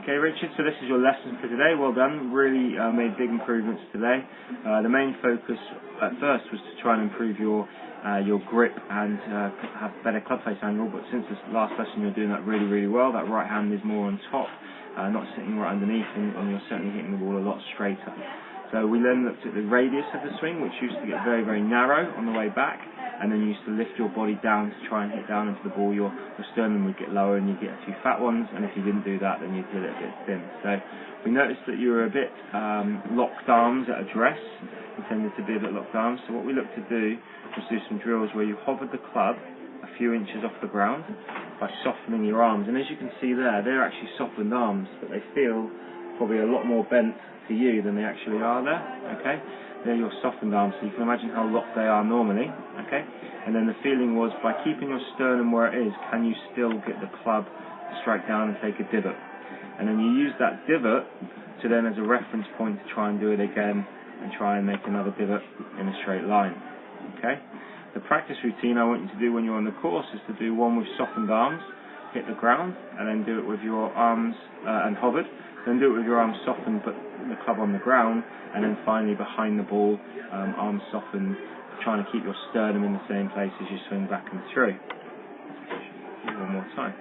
Okay, Richard, so this is your lesson for today. Well done. Really made big improvements today. The main focus at first was to try and improve your grip and have better club face angle, but since this last lesson you're doing that really, really well. That right hand is more on top, not sitting right underneath, and you're certainly hitting the ball a lot straighter. So we then looked at the radius of the swing, which used to get very, very narrow on the way back, and then you used to lift your body down to try and hit down into the ball. Your sternum would get lower and you'd get a few fat ones, and if you didn't do that then you'd get it a bit thin. So we noticed that you were a bit locked arms at address. You tended to be a bit locked arms, so what we looked to do was do some drills where you hovered the club a few inches off the ground by softening your arms, and as you can see there, they're actually softened arms, but they feel probably a lot more bent to you than they actually are there. Okay, they're your softened arms, so you can imagine how locked they are normally. Okay, and then the feeling was, by keeping your sternum where it is, can you still get the club to strike down and take a divot? And then you use that divot to then as a reference point to try and do it again and try and make another divot in a straight line. Okay, the practice routine I want you to do when you're on the course is to do one with softened arms, hit the ground, and then do it with your arms and hovered, then do it with your arms softened but the club on the ground, and then finally behind the ball, arms softened, trying to keep your sternum in the same place as you swing back and through. One more time.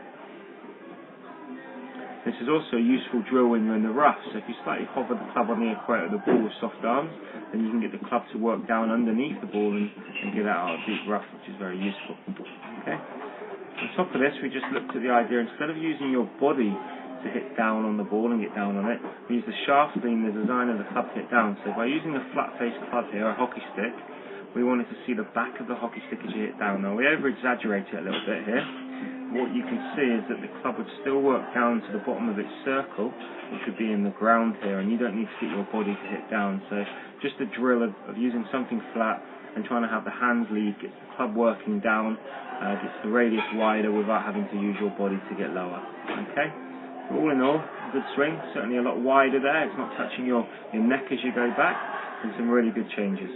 This is also a useful drill when you're in the rough, so if you slightly hover the club on the equator of the ball with soft arms, then you can get the club to work down underneath the ball and get out of a deep rough, which is very useful. Okay. On top of this, we just looked at the idea, instead of using your body to hit down on the ball and get down on it, we use the shaft being the design of the club to hit down. So by using a flat face club here, a hockey stick, we wanted to see the back of the hockey stick as you hit down. Now we over exaggerate it a little bit here. What you can see is that the club would still work down to the bottom of its circle, which would be in the ground here, and you don't need to get your body to hit down. So just a drill of using something flat and trying to have the hands lead, gets the club working down, gets the radius wider without having to use your body to get lower. Okay? All in all, good swing, certainly a lot wider there, it's not touching your neck as you go back, and some really good changes.